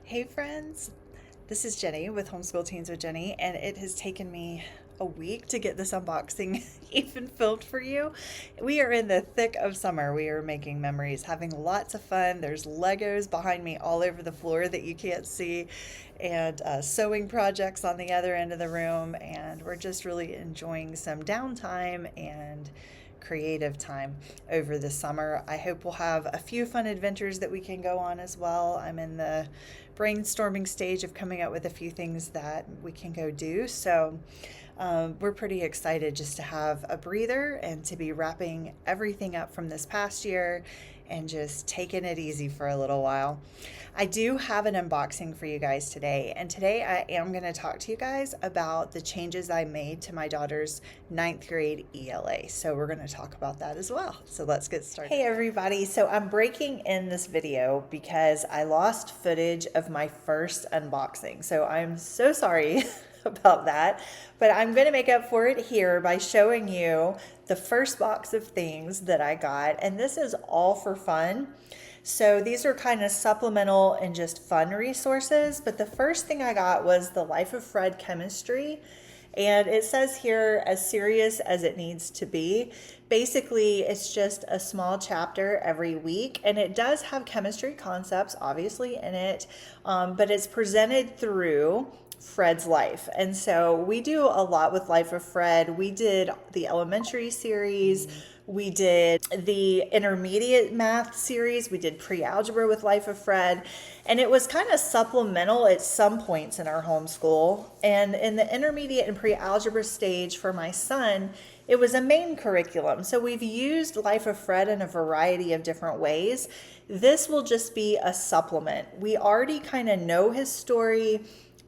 Hey friends, this is Jenny with Homeschool Teens with Jenny, and it has taken me a week to get this unboxing even filmed for you. We are in the thick of summer. We are making memories, having lots of fun. There's Legos behind me all over the floor that you can't see, and sewing projects on the other end of the room, and we're just really enjoying some downtime and creative time over the summer. I hope we'll have a few fun adventures that we can go on as well. I'm in the brainstorming stage of coming up with a few things that we can go do. So we're pretty excited just to have a breather and to be wrapping everything up from this past year and just taking it easy for a little while. I do have an unboxing for you guys today, and today I am going to talk to you guys about the changes I made to my daughter's ninth grade ELA. So we're going to talk about that as well. So let's get started. Hey everybody, so I'm breaking in this video because I lost footage of my first unboxing. So I'm so sorry about that, but I'm going to make up for it here by showing you the first box of things that I got, and this is all for fun. So these are kind of supplemental and just fun resources, but the first thing I got was the Life of Fred chemistry, and it says here, as serious as it needs to be. Basically, it's just a small chapter every week, and it does have chemistry concepts obviously in it, but it's presented through Fred's life. And so we do a lot with Life of Fred. We did the elementary series, we did the intermediate math series, we did pre-algebra with Life of Fred, and it was kind of supplemental at some points in our homeschool. And in the intermediate and pre-algebra stage for my son, it was a main curriculum. So we've used Life of Fred in a variety of different ways. This will just be a supplement. We already kind of know his story,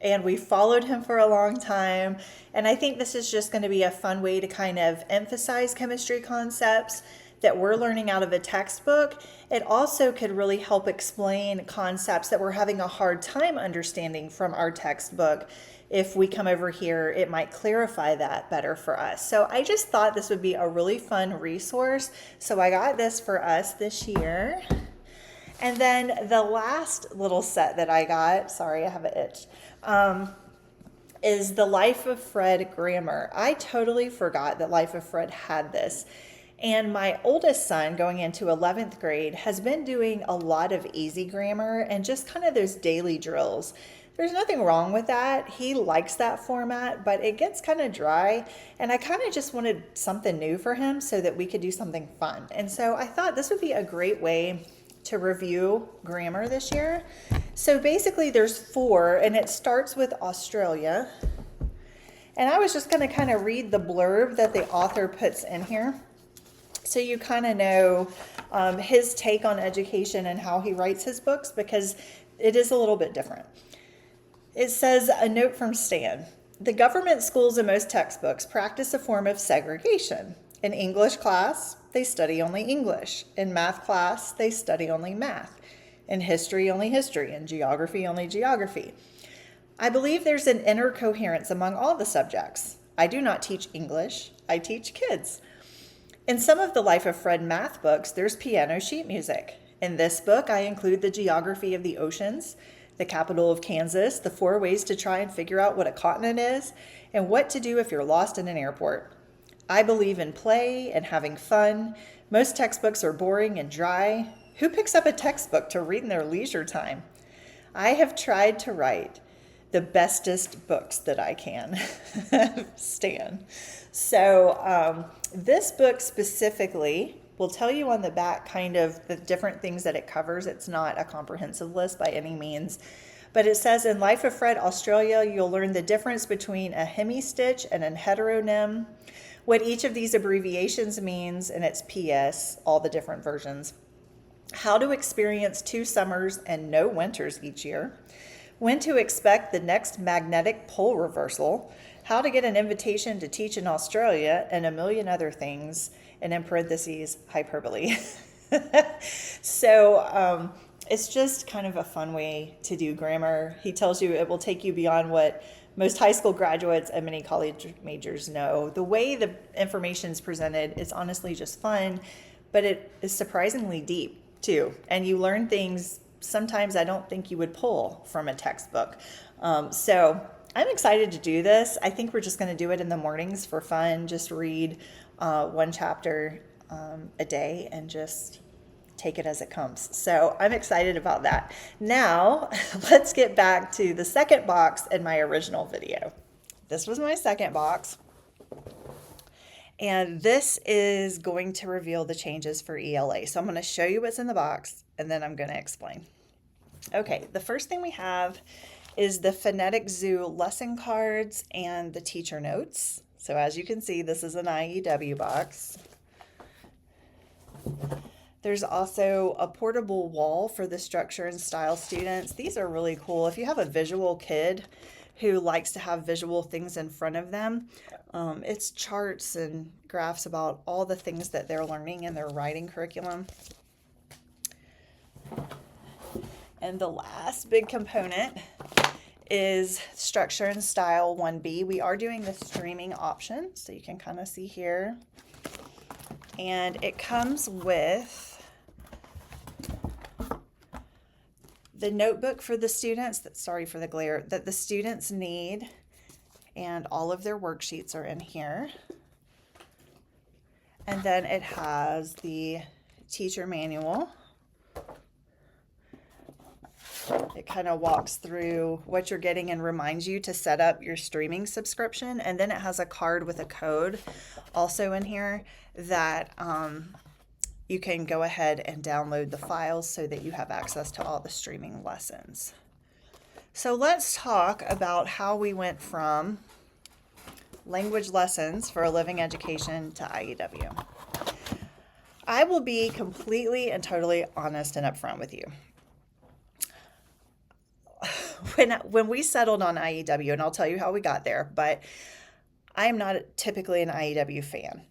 and we followed him for a long time. And I think this is just going to be a fun way to kind of emphasize chemistry concepts that we're learning out of a textbook. It also could really help explain concepts that we're having a hard time understanding from our textbook. If we come over here, it might clarify that better for us. So I just thought this would be a really fun resource. So I got this for us this year. And then the last little set that I got, sorry, I have an itch, is the Life of Fred grammar. I totally forgot that Life of Fred had this. And my oldest son, going into 11th grade, has been doing a lot of easy grammar and just kind of those daily drills. There's nothing wrong with that. He likes that format, but it gets kind of dry. And I kind of just wanted something new for him so that we could do something fun. And so I thought this would be a great way to review grammar this year. So basically there's 4, and it starts with Australia. And I was just going to kind of read the blurb that the author puts in here, so you kind of know his take on education and how he writes his books, because it is a little bit different. It says, a note from Stan. The government schools in most textbooks practice a form of segregation. In English class, they study only English. In math class, they study only math. In history, only history. In geography, only geography. I believe there's an inner coherence among all the subjects. I do not teach English, I teach kids. In some of the Life of Fred math books, there's piano sheet music. In this book, I include the geography of the oceans, the capital of Kansas, the 4 ways to try and figure out what a continent is, and what to do if you're lost in an airport. I believe in play and having fun. Most textbooks are boring and dry. Who picks up a textbook to read in their leisure time? I have tried to write the bestest books that I can. Stan. So this book specifically will tell you on the back kind of the different things that it covers. It's not a comprehensive list by any means. But it says in Life of Fred Australia, you'll learn the difference between a hemistitch and a heteronym, what each of these abbreviations means, and it's PS, all the different versions, how to experience 2 summers and no winters each year, when to expect the next magnetic pole reversal, how to get an invitation to teach in Australia, and a million other things, and in parentheses, hyperbole. So it's just kind of a fun way to do grammar. He tells you it will take you beyond what most high school graduates and many college majors know. The way the information is presented is honestly just fun, but it is surprisingly deep too. And you learn things sometimes I don't think you would pull from a textbook. So I'm excited to do this. I think we're just going to do it in the mornings for fun, just read one chapter a day and just take it as it comes. So I'm excited about that. Now, let's get back to the second box in my original video. This was my second box. And this is going to reveal the changes for ELA. So I'm going to show you what's in the box, and then I'm going to explain. Okay, the first thing we have is the Phonetic Zoo lesson cards and the teacher notes. So as you can see, this is an IEW box. There's also a portable wall for the structure and style students. These are really cool. If you have a visual kid who likes to have visual things in front of them, it's charts and graphs about all the things that they're learning in their writing curriculum. And the last big component is structure and style 1B. We are doing the streaming option, so you can kind of see here. And it comes with the notebook for the students, sorry for the glare, that the students need, and all of their worksheets are in here. And then it has the teacher manual. It kind of walks through what you're getting and reminds you to set up your streaming subscription. And then it has a card with a code also in here that you can go ahead and download the files so that you have access to all the streaming lessons. So let's talk about how we went from language lessons for a living education to IEW. I will be completely and totally honest and upfront with you. When we settled on IEW, and I'll tell you how we got there, but I am not typically an IEW fan.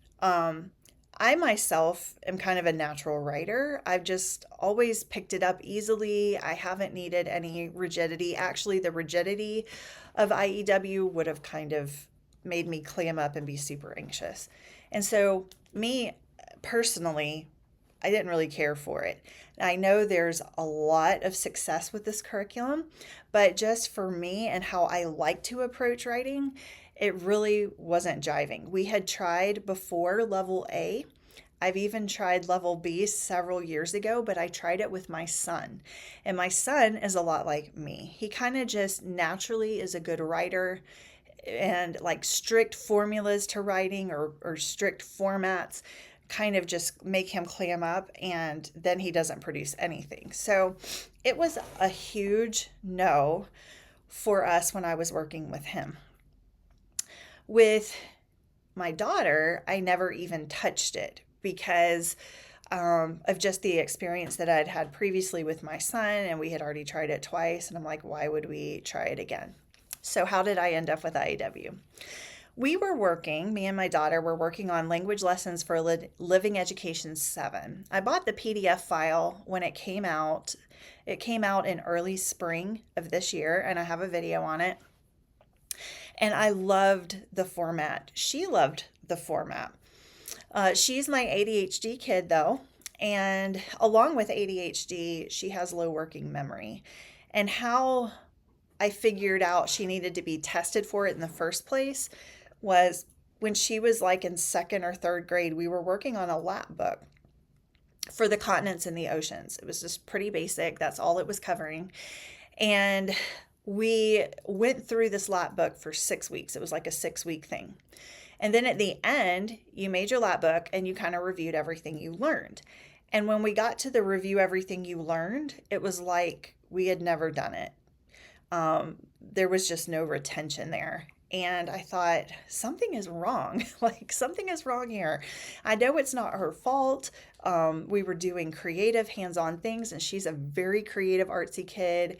I myself am kind of a natural writer. I've just always picked it up easily. I haven't needed any rigidity. Actually, the rigidity of IEW would have kind of made me clam up and be super anxious. And so me personally, I didn't really care for it. I know there's a lot of success with this curriculum, but just for me and how I like to approach writing, it really wasn't jiving. We had tried before level A. I've even tried level B several years ago, but I tried it with my son. And my son is a lot like me. He kind of just naturally is a good writer, and like strict formulas to writing or strict formats kind of just make him clam up, and then he doesn't produce anything. So it was a huge no for us when I was working with him. With my daughter, I never even touched it because of just the experience that I'd had previously with my son, and we had already tried it twice, and I'm like, why would we try it again? So how did I end up with IEW? We were working, me and my daughter were working on language lessons for Living Education 7. I bought the PDF file when it came out. It came out in early spring of this year, and I have a video on it. And I loved the format. She loved the format. She's my ADHD kid, though, and along with ADHD, she has low working memory. And how I figured out she needed to be tested for it in the first place was when she was like in second or third grade. We were working on a lap book for the continents and the oceans. It was just pretty basic. That's all it was covering. And we went through this lap book for 6 weeks. It was like a 6-week thing. And then at the end, you made your lap book and you kind of reviewed everything you learned. And when we got to the review everything you learned, it was like we had never done it. There was just no retention there. And I thought, something is wrong. Like, something is wrong here. I know it's not her fault. We were doing creative, hands-on things, and she's a very creative, artsy kid.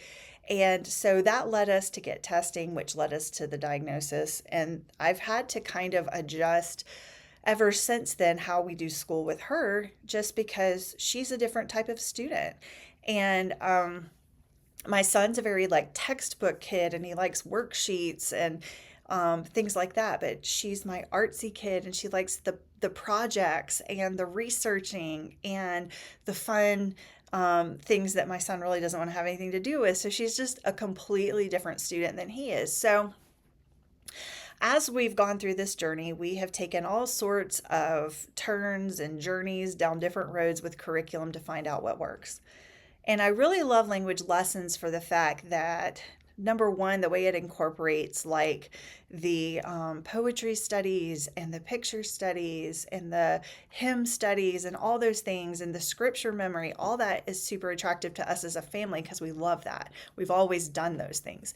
And so that led us to get testing, which led us to the diagnosis. And I've had to kind of adjust ever since then how we do school with her, just because she's a different type of student. And my son's a very like textbook kid, and he likes worksheets and things like that. But she's my artsy kid, and she likes the projects and the researching and the fun things that my son really doesn't want to have anything to do with. So she's just a completely different student than he is. So as we've gone through this journey, we have taken all sorts of turns and journeys down different roads with curriculum to find out what works. And I really love language lessons for the fact that, number one, the way it incorporates like the poetry studies and the picture studies and the hymn studies and all those things and the scripture memory, all that is super attractive to us as a family because we love that. We've always done those things.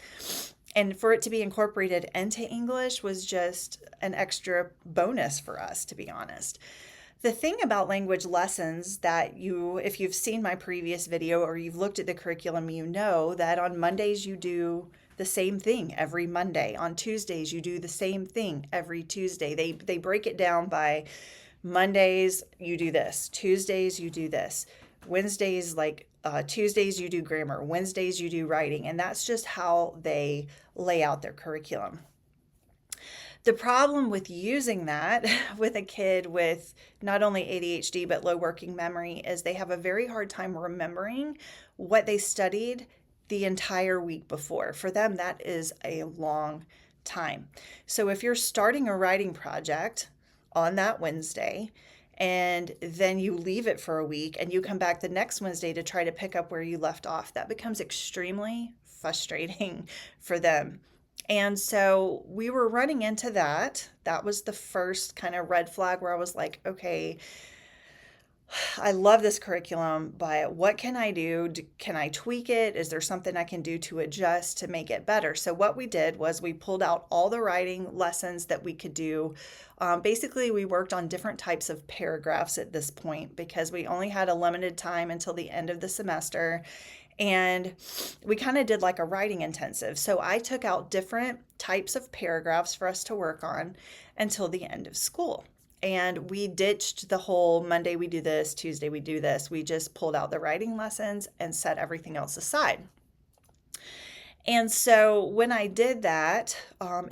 And for it to be incorporated into English was just an extra bonus for us, to be honest. The thing about language lessons that if you've seen my previous video or you've looked at the curriculum, you know that on Mondays you do the same thing every Monday. On Tuesdays you do the same thing every Tuesday. They break it down by Mondays you do this, Tuesdays you do this, Wednesdays Tuesdays you do grammar, Wednesdays you do writing, and that's just how they lay out their curriculum. The problem with using that with a kid with not only ADHD but low working memory is they have a very hard time remembering what they studied the entire week before. For them, that is a long time. So if you're starting a writing project on that Wednesday and then you leave it for a week and you come back the next Wednesday to try to pick up where you left off, that becomes extremely frustrating for them. And so we were running into that. That was the first kind of red flag where I was like, okay, I love this curriculum, but what can I do? Can I tweak it? Is there something I can do to adjust to make it better? So what we did was we pulled out all the writing lessons that we could do. Basically, we worked on different types of paragraphs at this point because we only had a limited time until the end of the semester. And we kind of did like a writing intensive. So I took out different types of paragraphs for us to work on until the end of school. And we ditched the whole Monday we do this, Tuesday we do this. We just pulled out the writing lessons and set everything else aside. And so when I did that,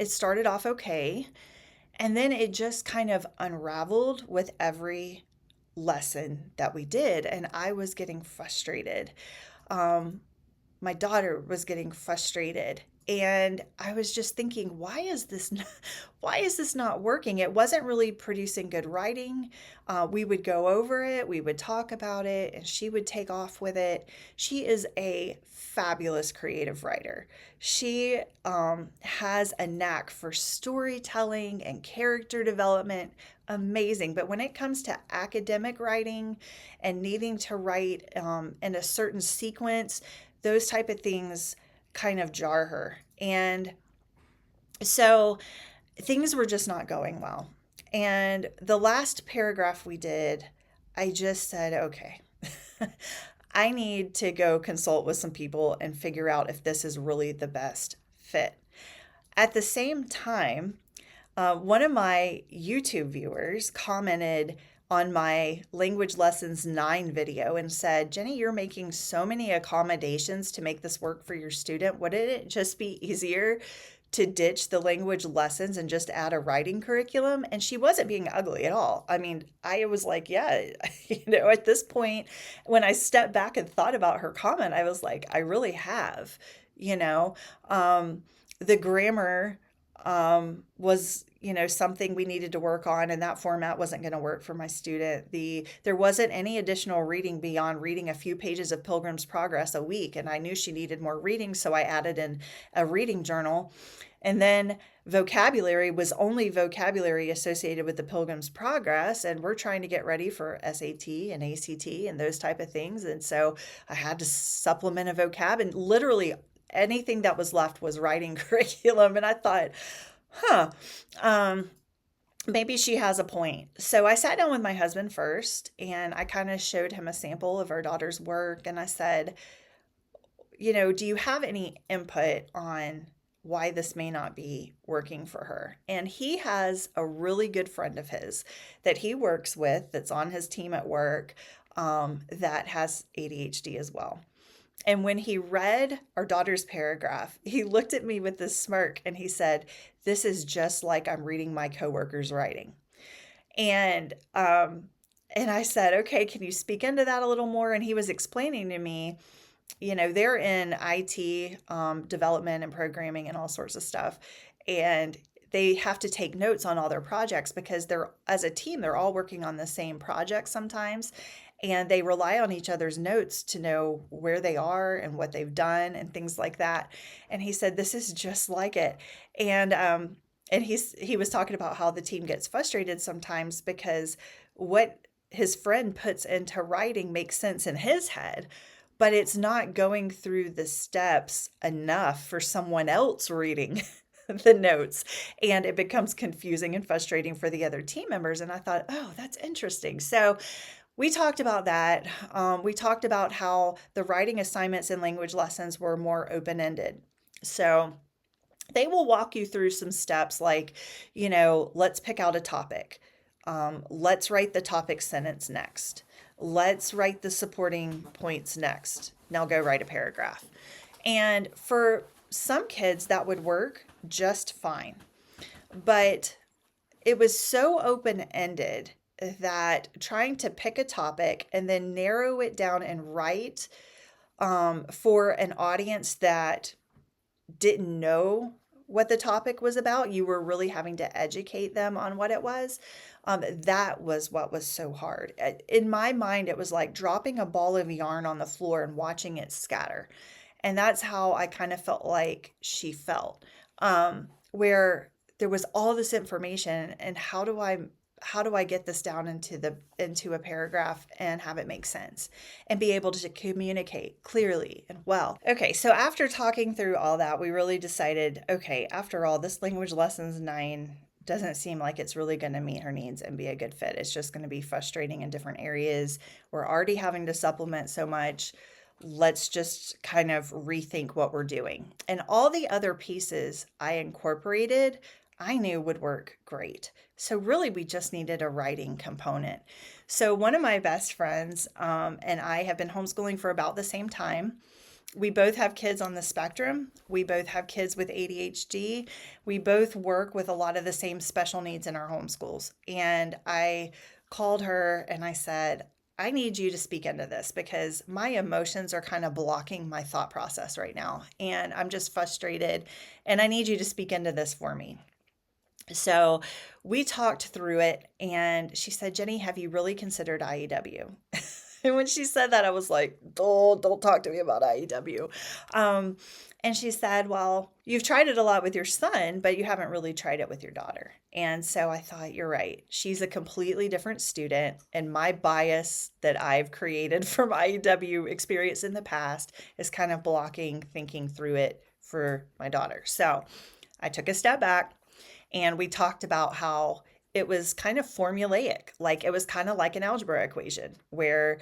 it started off okay. And then it just kind of unraveled with every lesson that we did. And I was getting frustrated. My daughter was getting frustrated, and I was just thinking, why is this not working? It wasn't really producing good writing. We would go over it, we would talk about it, and she would take off with it. She is a fabulous creative writer. She has a knack for storytelling and character development. Amazing. But when it comes to academic writing and needing to write in a certain sequence, those type of things kind of jar her. And so things were just not going well. And the last paragraph we did, I just said, okay, I need to go consult with some people and figure out if this is really the best fit. At the same time, one of my YouTube viewers commented on my Language Lessons 9 video and said, Jenny, you're making so many accommodations to make this work for your student. Wouldn't it just be easier to ditch the language lessons and just add a writing curriculum? And she wasn't being ugly at all. I mean, I was like, yeah, at this point, when I stepped back and thought about her comment, I was like, I really have, the grammar was something we needed to work on, and that format wasn't going to work for my student. There wasn't any additional reading beyond reading a few pages of Pilgrim's Progress a week, and I knew she needed more reading, so I added in a reading journal. And then vocabulary was only vocabulary associated with the Pilgrim's Progress, and we're trying to get ready for SAT and ACT and those type of things, and so I had to supplement a vocab, and literally anything that was left was writing curriculum. And I thought, maybe she has a point. So I sat down with my husband first, and I kind of showed him a sample of our daughter's work. And I said, do you have any input on why this may not be working for her? And he has a really good friend of his that he works with that's on his team at work that has ADHD as well. And when he read our daughter's paragraph, he looked at me with this smirk and he said, this is just like I'm reading my coworker's writing. And And I said, okay, can you speak into that a little more? And he was explaining to me, they're in IT development and programming and all sorts of stuff. And they have to take notes on all their projects because as a team, they're all working on the same project sometimes. And they rely on each other's notes to know where they are and what they've done and things like that. And he said, this is just like it. And he was talking about how the team gets frustrated sometimes because what his friend puts into writing makes sense in his head, but it's not going through the steps enough for someone else reading the notes. And it becomes confusing and frustrating for the other team members. And I thought, oh, that's interesting. So we talked about that. We talked about how the writing assignments and language lessons were more open ended. So they will walk you through some steps like, let's pick out a topic. Let's write the topic sentence next. Let's write the supporting points next. Now go write a paragraph. And for some kids, that would work just fine. But it was so open ended that trying to pick a topic and then narrow it down and write for an audience that didn't know what the topic was about, you were really having to educate them on what it was. That was what was so hard. In my mind, it was like dropping a ball of yarn on the floor and watching it scatter. And that's how I kind of felt like she felt, where there was all this information, and how do I get this down into a paragraph and have it make sense and be able to communicate clearly and well. Okay, so after talking through all that, we really decided, okay, after all, this language lessons 9 doesn't seem like it's really going to meet her needs and be a good fit. It's just going to be frustrating in different areas. We're already having to supplement so much. Let's just kind of rethink what we're doing. And all the other pieces I incorporated, I knew would work great. So really, we just needed a writing component. So one of my best friends and I have been homeschooling for about the same time. We both have kids on the spectrum. We both have kids with ADHD. We both work with a lot of the same special needs in our homeschools. And I called her and I said, I need you to speak into this because my emotions are kind of blocking my thought process right now. And I'm just frustrated. And I need you to speak into this for me. So we talked through it, and she said, Jenny, have you really considered IEW? And when she said that, I was like, oh, don't talk to me about IEW. And she said, well, you've tried it a lot with your son, but you haven't really tried it with your daughter. And so I thought, you're right. She's a completely different student. And my bias that I've created from IEW experience in the past is kind of blocking thinking through it for my daughter. So I took a step back. And we talked about how it was kind of formulaic, like it was kind of like an algebra equation where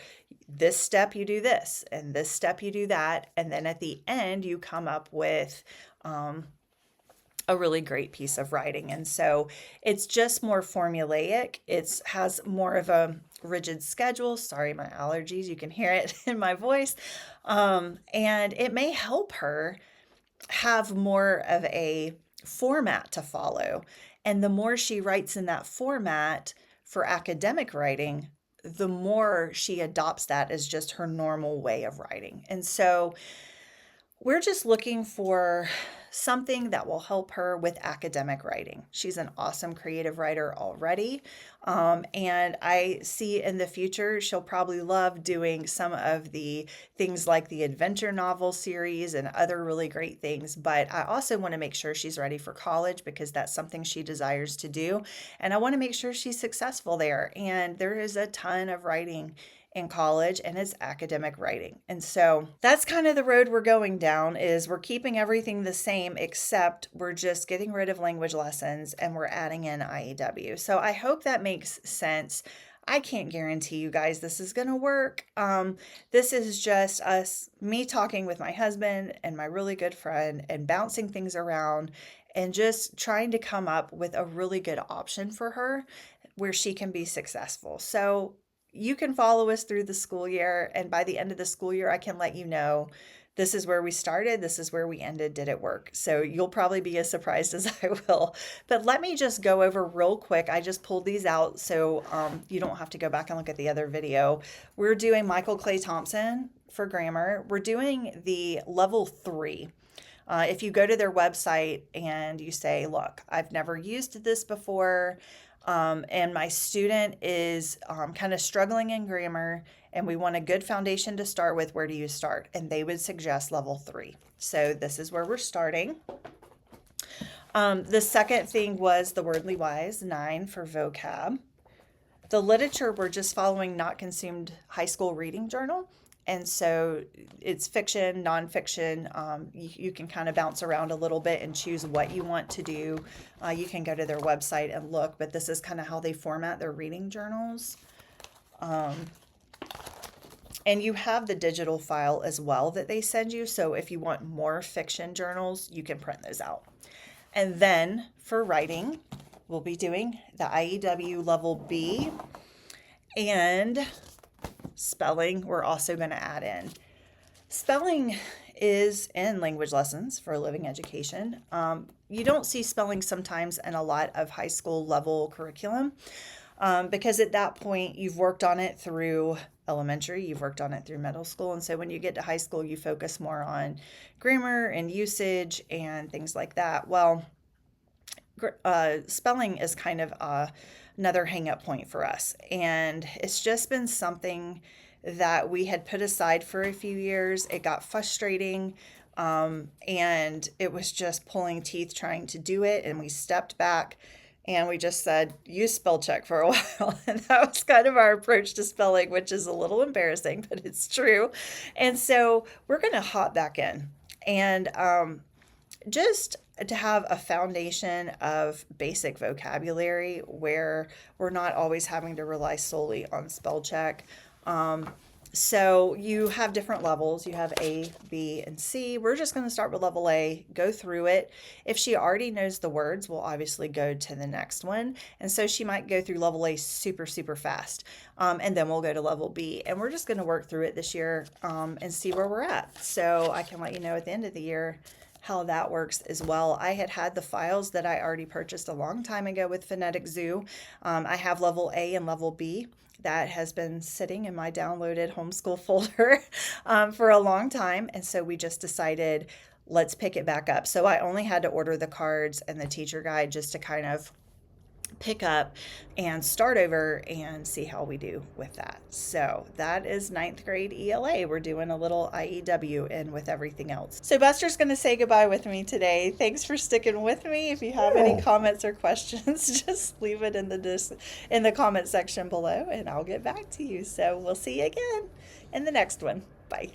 this step you do this and this step you do that. And then at the end, you come up with a really great piece of writing. And so it's just more formulaic. It has more of a rigid schedule. Sorry, my allergies, you can hear it in my voice. And it may help her have more of a format to follow. And the more she writes in that format for academic writing, the more she adopts that as just her normal way of writing. And so we're just looking for something that will help her with academic writing. She's an awesome creative writer already. And I see in the future, she'll probably love doing some of the things like the adventure novel series and other really great things. But I also want to make sure she's ready for college because that's something she desires to do. And I want to make sure she's successful there. And there is a ton of writing in college and it's academic writing. And so that's kind of the road we're going down is we're keeping everything the same except we're just getting rid of language lessons and we're adding in IEW. So I hope that makes sense. I can't guarantee you guys this is going to work. This is just me talking with my husband and my really good friend and bouncing things around and just trying to come up with a really good option for her where she can be successful. So you can follow us through the school year, and by the end of the school year, I can let you know This is where we started. This is where we ended. Did it work? So you'll probably be as surprised as I will. But let me just go over real quick. I just pulled these out so you don't have to go back and look at the other video. We're doing Michael Clay Thompson for grammar. We're doing the level 3. If you go to their website and you say, look, I've never used this before, and my student is kind of struggling in grammar, and we want a good foundation to start with, where do you start? And they would suggest level 3. So this is where we're starting. The second thing was the Wordly Wise, 9 for vocab. The literature, we're just following Not Consumed High School Reading Journal. And so it's fiction, nonfiction. You can kind of bounce around a little bit and choose what you want to do. You can go to their website and look, but this is kind of how they format their reading journals. And you have the digital file as well that they send you. So if you want more fiction journals, you can print those out. And then for writing, we'll be doing the IEW level B, and spelling we're also going to add in. Spelling is in language lessons for living education. You don't see spelling sometimes in a lot of high school level curriculum because at that point you've worked on it through elementary, you've worked on it through middle school, and so when you get to high school you focus more on grammar and usage and things like that. Well, spelling is kind of another hang-up point for us, and it's just been something that we had put aside for a few years. It got frustrating, and it was just pulling teeth trying to do it, and we stepped back and we just said, use spell check for a while. And that was kind of our approach to spelling, which is a little embarrassing, but it's true. And so we're going to hop back in and just to have a foundation of basic vocabulary where we're not always having to rely solely on spell check. So you have different levels. You have A, B, and C. We're just going to start with level A, go through it. If she already knows the words, we'll obviously go to the next one. And so she might go through level A super, super fast. And then we'll go to level B. And we're just going to work through it this year and see where we're at. So I can let you know at the end of the year how that works as well. I had the files that I already purchased a long time ago with Phonetic Zoo. I have level A and level B. That has been sitting in my downloaded homeschool folder for a long time. And so we just decided, let's pick it back up. So I only had to order the cards and the teacher guide just to kind of pick up and start over and see how we do with that. So that is 9th grade ELA. We're doing a little IEW in with everything else. So Buster's going to say goodbye with me today. Thanks for sticking with me. If you have any comments or questions, just leave it in the comment section below and I'll get back to you. So we'll see you again in the next one. Bye.